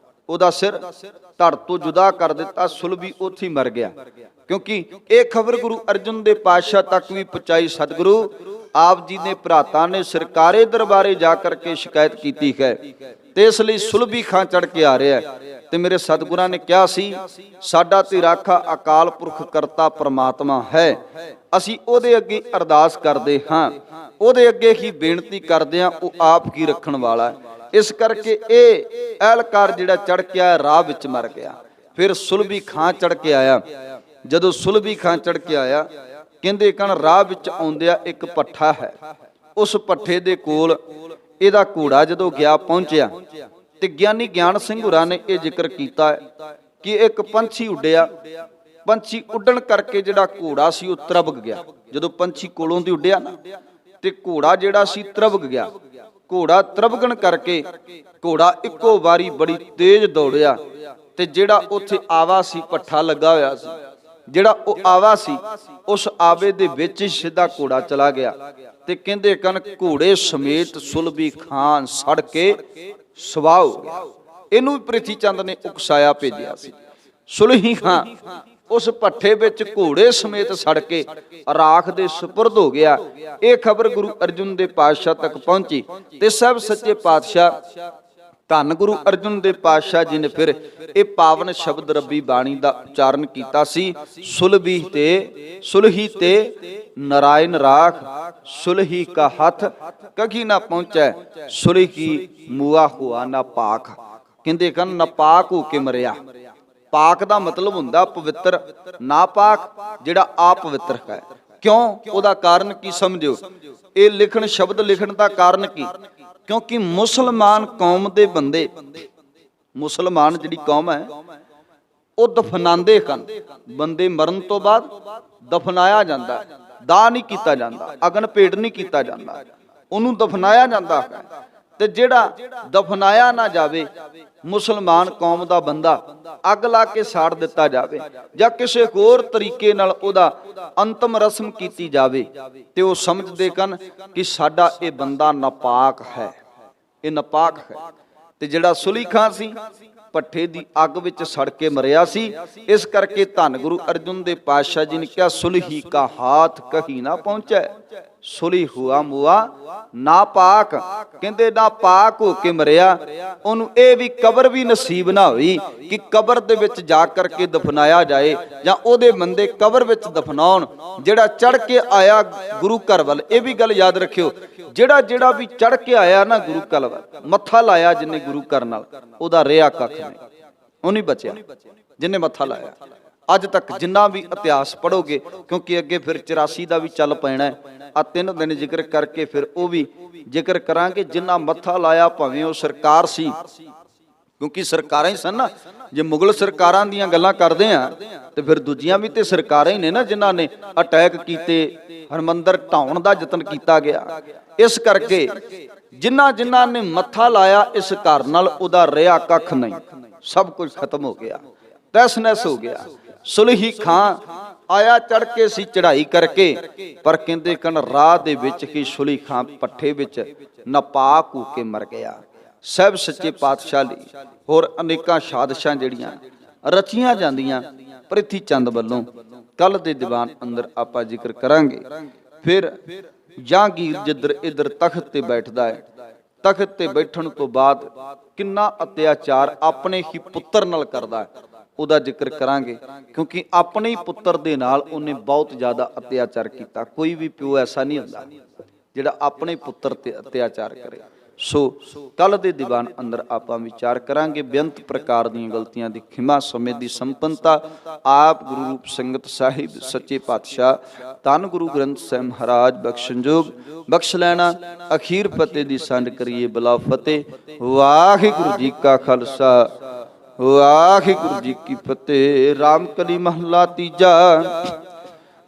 ਉਹਦਾ ਸਿਰ ਧੜ ਤੋਂ ਜੁਦਾ ਕਰ ਦਿੱਤਾ। ਸੁਲਭੀ ਉੱਥੇ ਹੀ ਮਰ ਗਿਆ। ਕਿਉਂਕਿ ਇਹ ਖਬਰ ਗੁਰੂ ਅਰਜਨ ਦੇ ਪਾਤਸ਼ਾਹ ਤੱਕ ਵੀ ਪਹੁੰਚਾਈ। ਸਤਿਗੁਰੂ ਆਪ ਜੀ ਨੇ ਭਰਾਤਾਂ ਨੇ ਸਰਕਾਰੇ ਦਰਬਾਰੇ ਜਾ ਕਰਕੇ ਸ਼ਿਕਾਇਤ ਕੀਤੀ ਹੈ ਤੇ ਇਸ ਲਈ ਸੁਲਭੀ ਖਾਂ ਚੜ ਕੇ ਆ ਰਿਹਾ। ਤੇ ਮੇਰੇ ਸਤਿਗੁਰਾਂ ਨੇ ਕਿਹਾ ਸੀ, ਸਾਡਾ ਤੇ ਰਾਖਾ ਅਕਾਲ ਪੁਰਖ ਕਰਤਾ ਪ੍ਰਮਾਤਮਾ ਹੈ। ਅਸੀਂ ਉਹਦੇ ਅੱਗੇ ਅਰਦਾਸ ਕਰਦੇ ਹਾਂ, ਉਹਦੇ ਅੱਗੇ ਹੀ ਬੇਨਤੀ ਕਰਦੇ ਹਾਂ, ਉਹ ਆਪ ਕੀ ਰੱਖਣ ਵਾਲਾ ਹੈ। ਇਸ ਕਰਕੇ ਇਹ ਅਹਿਲਕਾਰ ਜਿਹੜਾ ਚੜ ਕੇ ਆਇਆ, ਰਾਹ ਵਿੱਚ ਮਰ ਗਿਆ। ਫਿਰ ਸੁਲਭੀ ਖਾਂ ਚੜ ਕੇ ਆਇਆ। ਜਦੋਂ ਸੁਲਭੀ ਖਾਂ ਚੜ ਕੇ ਆਇਆ, ਕਹਿੰਦੇ ਰਾਹ ਵਿੱਚ ਆਉਂਦਿਆ ਇੱਕ ਪੱਠਾ ਹੈ। ਉਸ ਪੱਠੇ ਦੇ ਕੋਲ ਇਹਦਾ ਘੋੜਾ ਜਦੋਂ ਗਿਆ ਪਹੁੰਚਿਆ ਤੇ ਗਿਆਨੀ ਗਿਆਨ ਸਿੰਘ ਹੋਰਾਂ ਨੇ ਇਹ ਜ਼ਿਕਰ ਕੀਤਾ ਕਿ ਇੱਕ ਪੰਛੀ ਉੱਡਿਆ। ਪੰਛੀ ਉੱਡਣ ਕਰਕੇ ਜਿਹੜਾ ਘੋੜਾ ਸੀ ਉਹ ਤਰਬਕ ਗਿਆ। ਜਦੋਂ ਪੰਛੀ ਕੋਲੋਂ ਦੀ ਉੱਡਿਆ ਨਾ ਤੇ ਘੋੜਾ ਜਿਹੜਾ ਸੀ ਤਰਬਕ ਗਿਆ। ਘੋੜਾ ਤਰਬਕਣ ਕਰਕੇ ਘੋੜਾ ਇੱਕੋ ਵਾਰੀ ਬੜੀ ਤੇਜ਼ ਦੌੜਿਆ ਤੇ ਜਿਹੜਾ ਉੱਥੇ ਆਵਾ ਸੀ, ਪੱਠਾ ਲੱਗਾ ਹੋਇਆ ਸੀ, ਜਿਹੜਾ ਉਹ ਆਵਾ ਸੀ, ਉਸ ਆਵੇ ਦੇ ਵਿੱਚ ਹੀ ਸਿੱਧਾ ਘੋੜਾ ਚਲਾ ਗਿਆ। ਤੇ ਕਹਿੰਦੇ ਘੋੜੇ ਸਮੇਤ ਸੁਲਭੀ ਖਾਨ ਸੜ ਕੇ ਸਵਾਹ ਹੋ ਗਿਆ। ਇਹਨੂੰ ਵੀ ਪ੍ਰਿਥੀ ਚੰਦ ਨੇ ਉਕਸਾਇਆ ਭੇਜਿਆ ਸੀ। ਸੁਲਹੀ ਖਾਂ ਉਸ ਭੱਠੇ ਵਿੱਚ ਘੋੜੇ ਸਮੇਤ ਸੜ ਕੇ ਰਾਖ ਦੇ ਸੁਪਰਦ ਹੋ ਗਿਆ। ਇਹ ਖਬਰ ਗੁਰੂ ਅਰਜਨ ਦੇ ਪਾਤਸ਼ਾਹ ਤੱਕ ਪਹੁੰਚੀ ਤੇ ਸਭ ਸੱਚੇ ਪਾਤਸ਼ਾਹ ਧੰਨ ਗੁਰੂ ਅਰਜਨ ਦੇ ਪਾਤਸ਼ਾਹ ਜੀ ਨੇ ਫਿਰ ਇਹ ਪਾਵਨ ਸ਼ਬਦ ਰੱਬੀ ਬਾਣੀ ਦਾ ਉਚਾਰਨ ਕੀਤਾ ਸੀ। ਸੁਲਹੀ ਤੇ ਨਾਰਾਇਣ ਰਾਖ, ਸੁਲਹੀ ਕਾ ਹੱਥ ਕਗੀ ਨਾ ਪਹੁੰਚੈ, ਸੁਲਹੀ ਮੂਆ ਹੁਆ ਨਾ ਪਾਕ। ਕਹਿੰਦੇ ਨਾਪਾਕ ਹੋ ਕੇ ਮਰਿਆ। ਪਾਕ ਦਾ ਮਤਲਬ ਹੁੰਦਾ ਪਵਿੱਤਰ, ਨਾਪਾਕ ਜਿਹੜਾ ਆਪਵਿੱਤਰ ਹੈ। ਕਿਉਂ? ਉਹਦਾ ਕਾਰਨ ਕੀ ਸਮਝਿਓ। ਇਹ ਲਿਖਣ, ਸ਼ਬਦ ਲਿਖਣ ਦਾ ਕਾਰਨ ਕੀ? ਕਿਉਂਕਿ ਮੁਸਲਮਾਨ ਕੌਮ ਦੇ ਬੰਦੇ, ਮੁਸਲਮਾਨ ਜਿਹੜੀ ਕੌਮ ਹੈ ਉਹ ਦਫਨਾਉਂਦੇ ਹਨ। ਬੰਦੇ ਮਰਨ ਤੋਂ ਬਾਅਦ ਦਫਨਾਇਆ ਜਾਂਦਾ, ਦਾਹ ਨਹੀਂ ਕੀਤਾ ਜਾਂਦਾ, ਅਗਨ ਭੇਟ ਨਹੀਂ ਕੀਤਾ ਜਾਂਦਾ, ਉਹਨੂੰ ਦਫਨਾਇਆ ਜਾਂਦਾ ਹੈ। ਤੇ ਜਿਹੜਾ ਦਫਨਾਇਆ ਨਾ ਜਾਵੇ, ਮੁਸਲਮਾਨ ਕੌਮ ਦਾ ਬੰਦਾ ਅੱਗ ਲਾ ਕੇ ਸਾੜ ਦਿੱਤਾ ਜਾਵੇ ਜਾਂ ਕਿਸੇ ਹੋਰ ਤਰੀਕੇ ਨਾਲ ਉਹਦਾ ਅੰਤਮ ਰਸਮ ਕੀਤੀ ਜਾਵੇ, ਤੇ ਉਹ ਸਮਝਦੇ ਕਨ ਕਿ ਸਾਡਾ ਇਹ ਬੰਦਾ ਨਾਪਾਕ ਹੈ, ਇਹ ਨਾਪਾਕ ਹੈ। ਤੇ ਜਿਹੜਾ ਸੁਲੀ ਖਾਂ ਸੀ ਭੱਠੇ ਦੀ ਅੱਗ ਵਿੱਚ ਸੜ ਕੇ ਮਰਿਆ ਸੀ। ਇਸ ਕਰਕੇ ਧੰਨ ਗੁਰੂ ਅਰਜਨ ਦੇਵ ਪਾਤਸ਼ਾਹ ਜੀ ਨੇ ਕਿਹਾ ਸੁਲਹੀ ਕਾ ਹਾਥ ਕਹੀਂ ਨਾ ਪਹੁੰਚੈ, ਸੁਲੀ ਹੁਆ ਮੁਆ ਨਾਪਾਕ। ਕਹਿੰਦੇ ਨਾਪਾਕ ਹੋ ਕੇ ਮਰਿਆ, ਉਹਨੂੰ ਇਹ ਵੀ ਕਬਰ ਵੀ ਨਸੀਬ ਨਾ ਹੋਈ ਕਿ ਕਬਰ ਦੇ ਵਿੱਚ ਜਾ ਕਰਕੇ ਦਫਨਾਇਆ ਜਾਏ ਜਾਂ ਉਹਦੇ ਬੰਦੇ ਕਬਰ ਵਿੱਚ ਦਫਨਾਉਣ। ਜਿਹੜਾ ਚੜ ਕੇ ਆਇਆ ਗੁਰੂ ਘਰ ਵੱਲ, ਇਹ ਵੀ ਗੱਲ ਯਾਦ ਰੱਖਿਓ, ਜਿਹੜਾ ਵੀ ਚੜ ਕੇ ਆਇਆ ਨਾ ਗੁਰੂ ਘਰ ਵੱਲ, ਮੱਥਾ ਲਾਇਆ ਜਿੰਨੇ ਗੁਰੂ ਘਰ ਨਾਲ, ਉਹਦਾ ਰਿਹਾ ਕੱਖ ਨਹੀਂ, ਉਹ ਨਹੀਂ ਬਚਿਆ ਜਿੰਨੇ ਮੱਥਾ ਲਾਇਆ। ਅੱਜ ਤੱਕ ਜਿੰਨਾ ਵੀ ਇਤਿਹਾਸ ਪੜੋਗੇ, ਕਿਉਂਕਿ ਅੱਗੇ ਫਿਰ 84 ਦਾ ਵੀ ਚੱਲ ਪੈਣਾ, ਆ 3 ਦਿਨ ਜ਼ਿਕਰ ਕਰਕੇ ਫਿਰ ਉਹ ਵੀ ਜ਼ਿਕਰ ਕਰਾਂਗੇ। ਜਿੰਨਾ ਮੱਥਾ ਲਾਇਆ ਭਾਵੇਂ ਉਹ ਸਰਕਾਰ ਸੀ, ਕਿਉਂਕਿ ਸਰਕਾਰਾਂ ਹੀ ਸਨ ਨਾ। ਜੇ ਮੁਗਲ ਸਰਕਾਰਾਂ ਦੀਆਂ ਗੱਲਾਂ ਕਰਦੇ ਆ ਤੇ ਫਿਰ ਦੂਜੀਆਂ ਵੀ ਤੇ ਸਰਕਾਰਾਂ ਹੀ ਨੇ ਨਾ ਜਿਨ੍ਹਾਂ ਨੇ ਅਟੈਕ ਕੀਤੇ, ਹਰਮੰਦਰ ਢਾਉਣ ਦਾ ਯਤਨ ਕੀਤਾ ਗਿਆ। ਇਸ ਕਰਕੇ ਜਿਨ੍ਹਾਂ ਨੇ ਮੱਥਾ ਲਾਇਆ ਇਸ ਘਰ ਨਾਲ, ਉਹਦਾ ਰਿਹਾ ਕੱਖ ਨਹੀਂ, ਸਭ ਕੁਝ ਖਤਮ ਹੋ ਗਿਆ, ਤਹਿਸ ਨਹਿਸ ਹੋ ਗਿਆ। ਸੁਲਹੀ ਖਾਂ ਆਇਆ ਚੜ ਕੇ ਸੀ ਚੜ੍ਹਾਈ ਕਰਕੇ, ਪਰ ਕਹਿੰਦੇ ਕਨ ਰਾਹ ਦੇ ਵਿੱਚ ਹੀ ਸੁਲਹੀ ਖਾਂ ਪੱਠੇ ਵਿੱਚ ਨਾਪਾਕ ਹੋ ਕੇ ਮਰ ਗਿਆ। ਸਹਿਬ ਸੱਚੇ ਪਾਤਸ਼ਾਹ ਲਈ ਹੋਰ ਅਨੇਕਾਂ ਸਾਜ਼ਿਸ਼ਾਂ ਜਿਹੜੀਆਂ ਰਚੀਆਂ ਜਾਂਦੀਆਂ ਪ੍ਰਿਥੀ ਚੰਦ ਵੱਲੋਂ, ਕੱਲ ਦੇ ਦੀਵਾਨ ਅੰਦਰ ਆਪਾਂ ਜ਼ਿਕਰ ਕਰਾਂਗੇ। ਫਿਰ ਜਹਾਂਗੀਰ ਜਿੱਧਰ ਇਧਰ ਤਖਤ ਤੇ ਬੈਠਦਾ ਹੈ, ਤਖਤ ਤੇ ਬੈਠਣ ਤੋਂ ਬਾਅਦ ਕਿੰਨਾ ਅਤਿਆਚਾਰ ਆਪਣੇ ਹੀ ਪੁੱਤਰ ਨਾਲ ਕਰਦਾ ਹੈ, ਉਹਦਾ ਜ਼ਿਕਰ ਕਰਾਂਗੇ। ਕਿਉਂਕਿ ਆਪਣੇ ਹੀ ਪੁੱਤਰ ਦੇ ਨਾਲ ਉਹਨੇ ਬਹੁਤ ਜ਼ਿਆਦਾ ਅਤਿਆਚਾਰ ਕੀਤਾ। ਕੋਈ ਵੀ ਪਿਓ ਐਸਾ ਨਹੀਂ ਹੁੰਦਾ ਜਿਹੜਾ ਆਪਣੇ ਪੁੱਤਰ ਤੇ ਅਤਿਆਚਾਰ ਕਰੇ। ਸੋ ਕੱਲ ਦੇ ਦੀਵਾਨ ਅੰਦਰ ਆਪਾਂ ਵਿਚਾਰ ਕਰਾਂਗੇ ਬੇਅੰਤ ਪ੍ਰਕਾਰ ਦੀਆਂ ਗਲਤੀਆਂ ਦੀ ਖਿਮਾ, ਸਮੇਂ ਦੀ ਸੰਪੰਨਤਾ। ਆਪ ਗੁਰੂ ਰੂਪ ਸੰਗਤ ਸਾਹਿਬ ਸੱਚੇ ਪਾਤਸ਼ਾਹ ਧੰਨ ਗੁਰੂ ਗ੍ਰੰਥ ਸਾਹਿਬ ਮਹਾਰਾਜ ਬਖਸ਼ਣਯੋਗ ਬਖਸ਼ ਲੈਣਾ। ਅਖੀਰ ਫਤਿਹ ਦੀ ਸੰਡ ਕਰੀਏ ਬਲਾ ਫਤਿਹ। ਵਾਹਿਗੁਰੂ ਜੀ ਕਾ ਖਾਲਸਾ, ਵਾਹਿਗੁਰੂ ਜੀ ਕੀ ਫਤਿਹ। ਰਾਮ ਕਲੀ ਮਹਲਾ ਤੀਜਾ।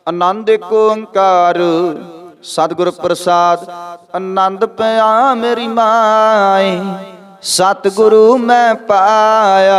ਆਨੰਦ ਏਕ ਓੰਕਾਰ ਸਤਿਗੁਰ ਪ੍ਰਸਾਦ, ਆਨੰਦ ਪਿਆ ਮੇਰੀ ਮਾਏ, ਸਤਿਗੁਰੂ ਮੈਂ ਪਾਇਆ।